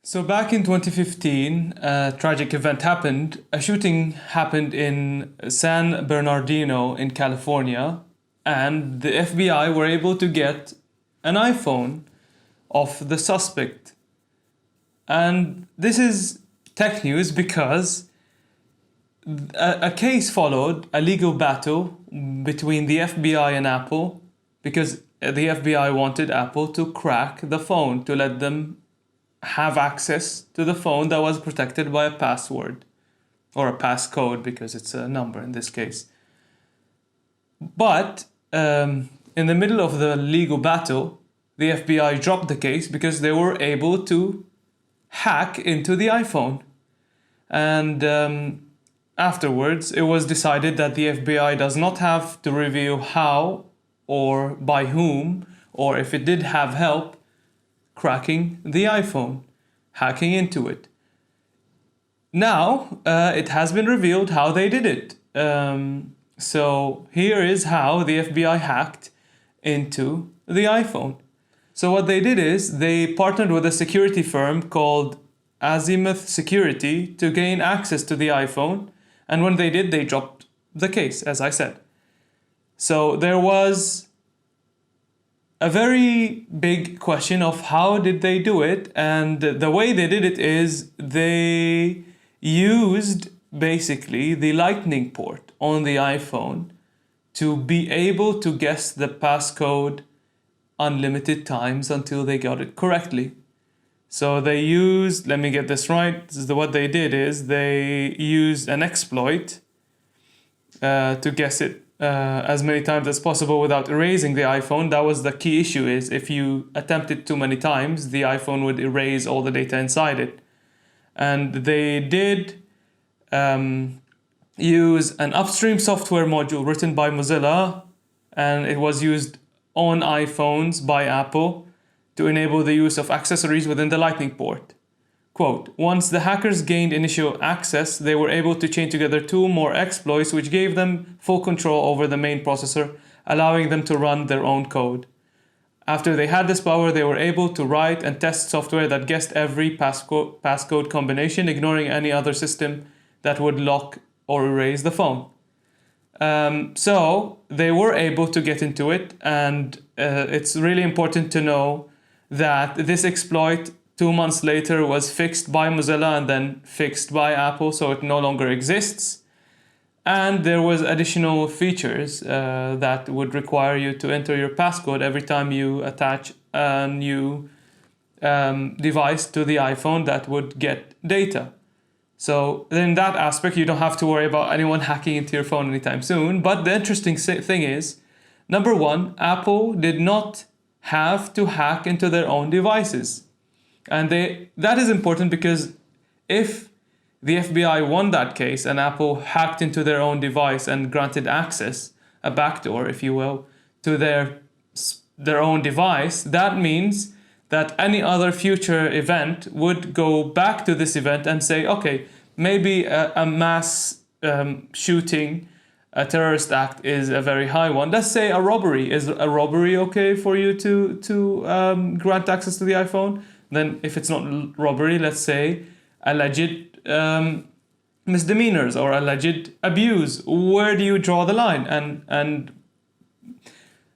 So back in 2015, a tragic event happened. A shooting happened in San Bernardino in California, and the FBI were able to get an iPhone of the suspect. And this is tech news because a case followed, a legal battle between the FBI and Apple, because the FBI wanted Apple to crack the phone to let them have access to the phone that was protected by a password or a passcode, because it's a number in this case. But in the middle of the legal battle, the FBI dropped the case because they were able to hack into the iPhone. And afterwards, it was decided that the FBI does not have to reveal how or by whom, or if it did have help cracking the iPhone, hacking into it. Now, it has been revealed how they did it. So here is how the FBI hacked into the iPhone. So what they did is they partnered with a security firm called Azimuth Security to gain access to the iPhone. And when they did, they dropped the case, as I said. So there was a very big question of how did they do it, and the way they did it is they used basically the lightning port on the iPhone to be able to guess the passcode unlimited times until they got it correctly. So they used, let me get this right, what they did is they used an exploit to guess it as many times as possible without erasing the iPhone. That was the key issue, is if you attempt it too many times, the iPhone would erase all the data inside it. And they did use an upstream software module written by Mozilla, and it was used on iPhones by Apple to enable the use of accessories within the Lightning port. Quote, once the hackers gained initial access, they were able to chain together two more exploits which gave them full control over the main processor, allowing them to run their own code. After they had this power, they were able to write and test software that guessed every passcode combination, ignoring any other system that would lock or erase the phone. So they were able to get into it, and it's really important to know that this exploit 2 months later was fixed by Mozilla and then fixed by Apple, so it no longer exists. And there was additional features that would require you to enter your passcode every time you attach a new device to the iPhone that would get data. So in that aspect, you don't have to worry about anyone hacking into your phone anytime soon. But the interesting thing is, number one, Apple did not have to hack into their own devices. And that is important because if the FBI won that case and Apple hacked into their own device and granted access, a backdoor, if you will, to their own device, that means that any other future event would go back to this event and say, okay, maybe a mass shooting, a terrorist act is a very high one. Let's say a robbery. Is a robbery okay for you to grant access to the iPhone? Then if it's not robbery, let's say alleged misdemeanors or alleged abuse. Where do you draw the line? And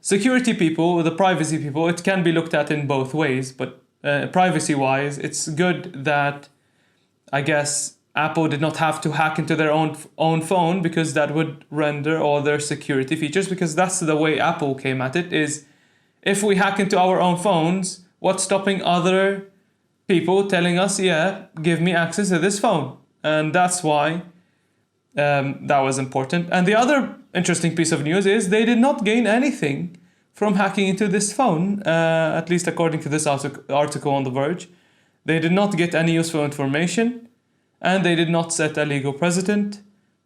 security people, the privacy people, it can be looked at in both ways. But privacy-wise, it's good that, I guess, Apple did not have to hack into their own phone, because that would render all their security features, because that's the way Apple came at it, is if we hack into our own phones, what's stopping other people telling us, yeah, give me access to this phone? And that's why that was important. And the other interesting piece of news is they did not gain anything from hacking into this phone, at least according to this article on The Verge. They did not get any useful information, and they did not set a legal precedent.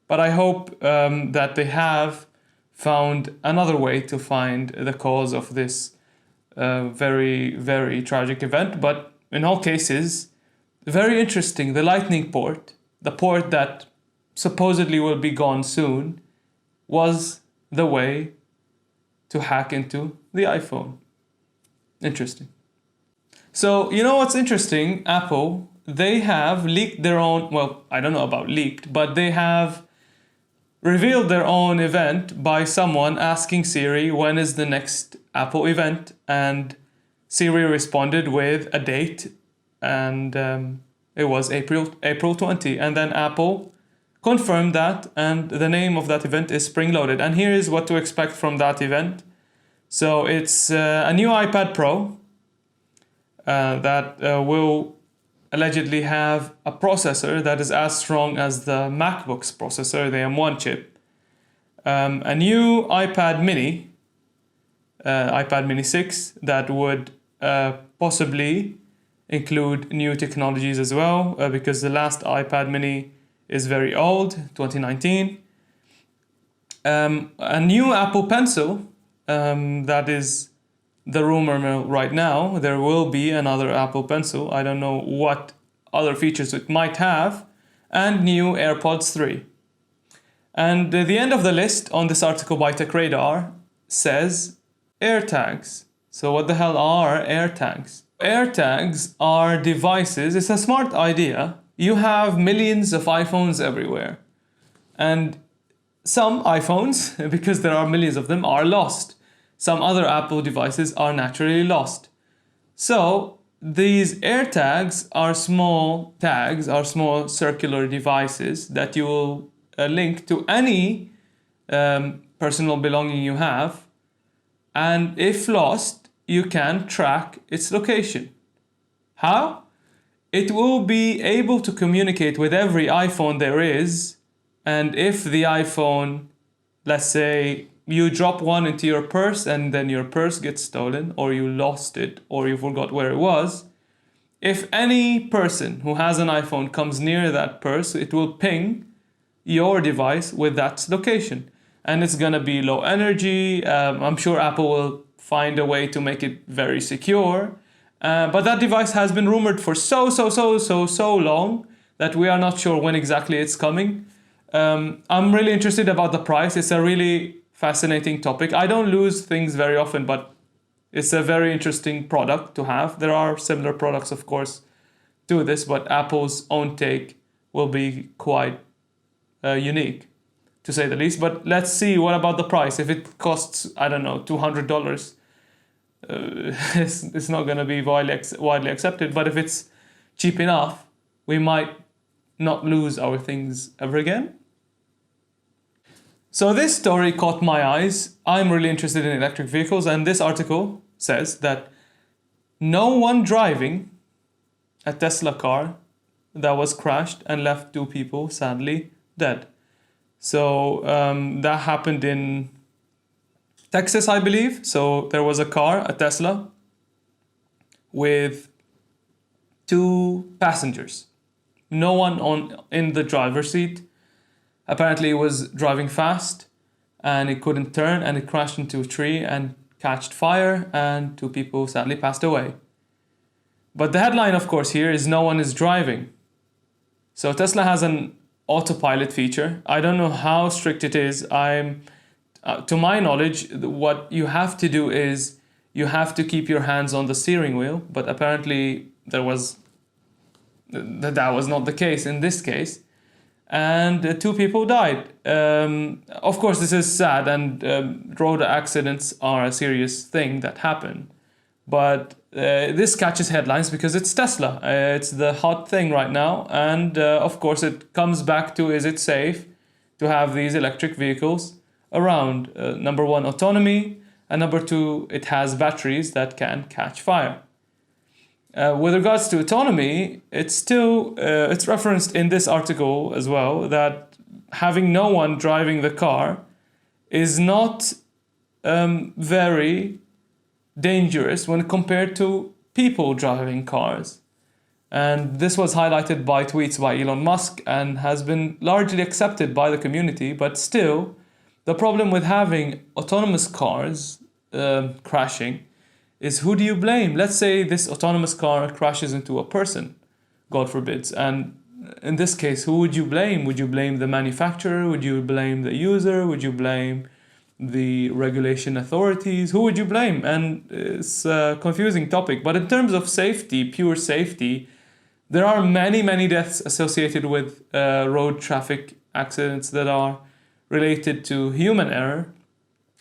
But I hope that they have found another way to find the cause of this very, very tragic event. But in all cases, very interesting. The Lightning port, the port that supposedly will be gone soon, was the way to hack into the iPhone. Interesting. So, you know what's interesting? Apple, they have leaked their own, well, I don't know about leaked, but they have revealed their own event by someone asking Siri when is the next Apple event, and Siri responded with a date, and it was April 20, and then Apple confirmed that, and the name of that event is Spring Loaded. And here is what to expect from that event. So it's a new iPad Pro that will allegedly have a processor that is as strong as the MacBook's processor, the M1 chip. A new iPad Mini 6 that would possibly include new technologies as well, because the last iPad Mini is very old, 2019. A new Apple Pencil, that is the rumor mill right now. There will be another Apple Pencil. I don't know what other features it might have. And new AirPods 3. And the end of the list on this article by TechRadar says AirTags. So what the hell are AirTags? AirTags are devices. It's a smart idea. You have millions of iPhones everywhere. And some iPhones, because there are millions of them, are lost. Some other Apple devices are naturally lost. So these AirTags are small tags, are small circular devices that you will link to any personal belonging you have. And if lost, you can track its location. How? It will be able to communicate with every iPhone there is. And if the iPhone, let's say, you drop one into your purse and then your purse gets stolen, or you lost it, or you forgot where it was, if any person who has an iPhone comes near that purse, it will ping your device with that location. And it's gonna be low energy. I'm sure Apple will find a way to make it very secure. But that device has been rumored for so long that we are not sure when exactly it's coming. I'm really interested about the price. It's a really fascinating topic. I don't lose things very often, but it's a very interesting product to have. There are similar products, of course, to this, but Apple's own take will be quite unique, to say the least. But let's see, what about the price? If it costs, I don't know, $200, it's not going to be widely accepted. But if it's cheap enough, we might not lose our things ever again. So this story caught my eyes. I'm really interested in electric vehicles, and this article says that no one driving a Tesla car that was crashed and left 2 people sadly dead. So that happened in Texas, I believe. So there was a car, a Tesla, with 2 passengers. No one in the driver's seat. Apparently it was driving fast and it couldn't turn, and it crashed into a tree and catched fire, and 2 people sadly passed away. But the headline, of course, here is no one is driving. So Tesla has an autopilot feature. I don't know how strict it is. To my knowledge, what you have to do is you have to keep your hands on the steering wheel, but apparently that was not the case in this case. And 2 people died. Of course, this is sad, and road accidents are a serious thing that happen. But this catches headlines because it's Tesla. It's the hot thing right now. And of course, it comes back to, is it safe to have these electric vehicles around? Number 1, autonomy. And number 2, it has batteries that can catch fire. With regards to autonomy, it's referenced in this article as well that having no one driving the car is not very dangerous when compared to people driving cars. And this was highlighted by tweets by Elon Musk and has been largely accepted by the community. But still, the problem with having autonomous cars crashing is, who do you blame? Let's say this autonomous car crashes into a person, God forbids. And in this case, who would you blame? Would you blame the manufacturer? Would you blame the user? Would you blame the regulation authorities? Who would you blame? And it's a confusing topic. But in terms of safety, pure safety, there are many deaths associated with road traffic accidents that are related to human error,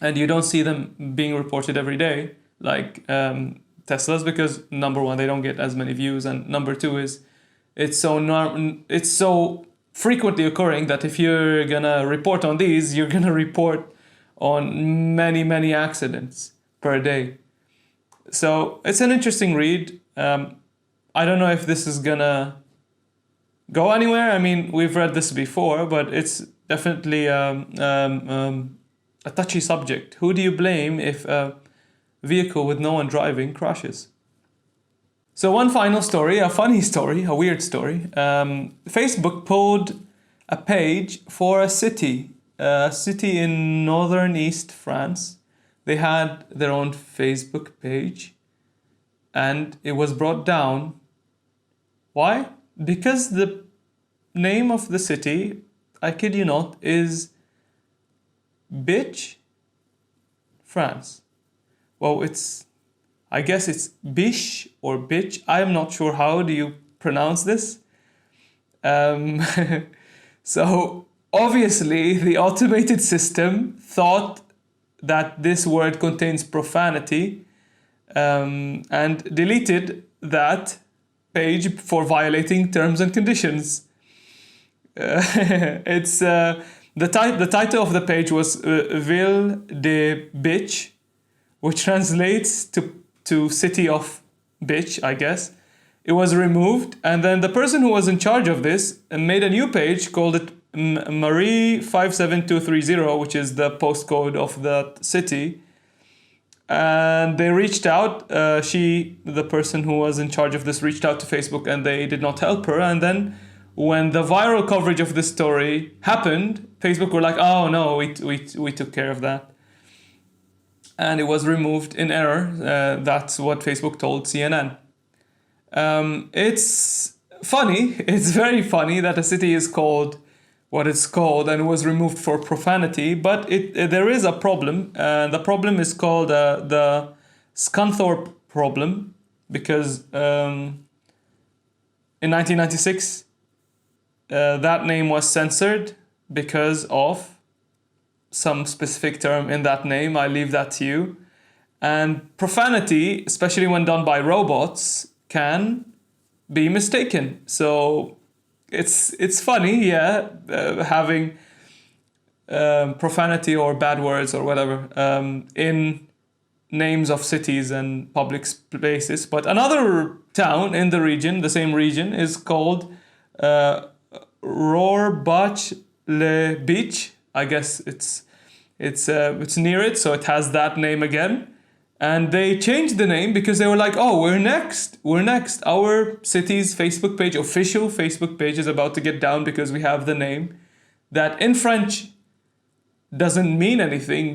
and you don't see them being reported every day, like Teslas, because number one, they don't get as many views, and number two is it's so frequently occurring that if you're gonna report on these, you're gonna report on many accidents per day. So it's an interesting read. I don't know if this is gonna go anywhere. I mean, we've read this before, but it's definitely a touchy subject. Who do you blame if a vehicle with no one driving crashes? So one final story, a funny story, a weird story. Facebook pulled a page for a city in northern East France. They had their own Facebook page, and it was brought down. Why? Because the name of the city, I kid you not, is Bitch, France. Well, I guess it's Bish or Bitch. I'm not sure how do you pronounce this. So obviously the automated system thought that this word contains profanity, and deleted that page for violating terms and conditions. It's the title of the page was Ville de Bitch, which translates to city of bitch, I guess. It was removed, and then the person who was in charge of this made a new page, called it Marie 57230, which is the postcode of that city. And they reached out, the person who was in charge of this reached out to Facebook, and they did not help her. And then when the viral coverage of this story happened, Facebook were like, oh no, we took care of that. And it was removed in error. That's what Facebook told CNN. It's funny, it's very funny that a city is called what it's called and was removed for profanity, but there is a problem. The problem is called the Scunthorpe problem, because in 1996 that name was censored because of some specific term in that name. I leave that to you. And profanity, especially when done by robots, can be mistaken. So it's funny, yeah, having profanity or bad words or whatever in names of cities and public places. But another town in the region, the same region, is called Rohrbach-le-Beach. I guess it's near it, so it has that name again. And they changed the name because they were like, oh, we're next. Our city's Facebook page, official Facebook page, is about to get down because we have the name that in French doesn't mean anything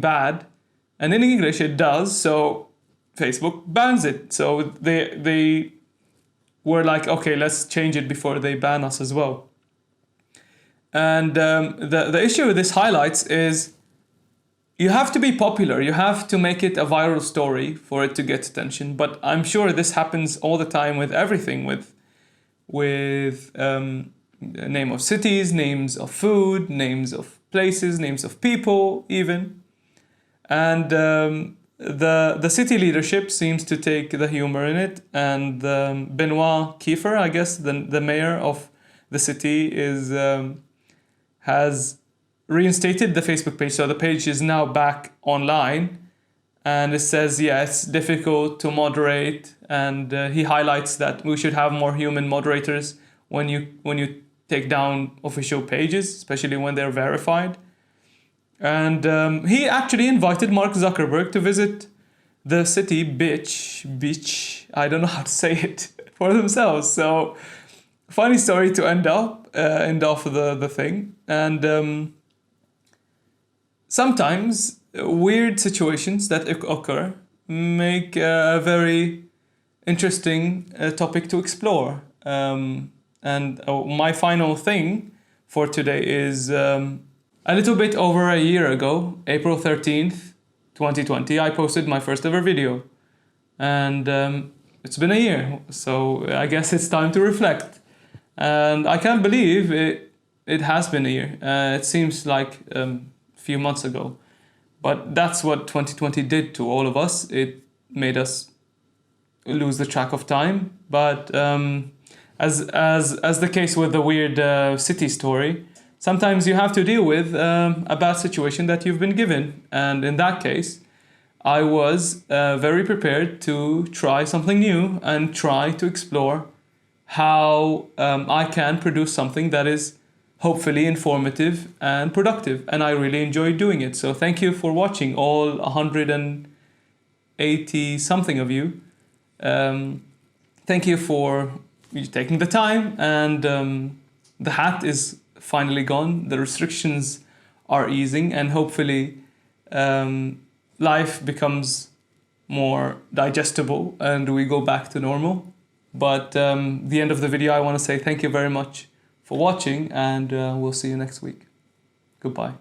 bad. And in English it does, so Facebook bans it. So they were like, okay, let's change it before they ban us as well. And the issue this highlights is you have to be popular. You have to make it a viral story for it to get attention. But I'm sure this happens all the time with everything, with name of cities, names of food, names of places, names of people even. And the city leadership seems to take the humor in it. And Benoit Kiefer, I guess, the mayor of the city, has reinstated the Facebook page, so the page is now back online, and it says, yeah, it's difficult to moderate, and he highlights that we should have more human moderators when you take down official pages, especially when they're verified. And he actually invited Mark Zuckerberg to visit the city beach, I don't know how to say it, for themselves. So funny story to end off the thing. And sometimes weird situations that occur make a very interesting topic to explore. And my final thing for today is A little bit over a year ago, April 13th, 2020, I posted my first ever video. And it's been a year, so I guess it's time to reflect. And I can't believe it has been a year. It seems like a few months ago. But that's what 2020 did to all of us. It made us lose the track of time. But as the case with the weird city story, sometimes you have to deal with a bad situation that you've been given. And in that case, I was very prepared to try something new and try to explore how I can produce something that is hopefully informative and productive. And I really enjoyed doing it. So thank you for watching, all 180 something of you. Thank you for taking the time, and the hat is finally gone. The restrictions are easing, and hopefully life becomes more digestible and we go back to normal. But the end of the video, I want to say thank you very much for watching, and we'll see you next week. Goodbye.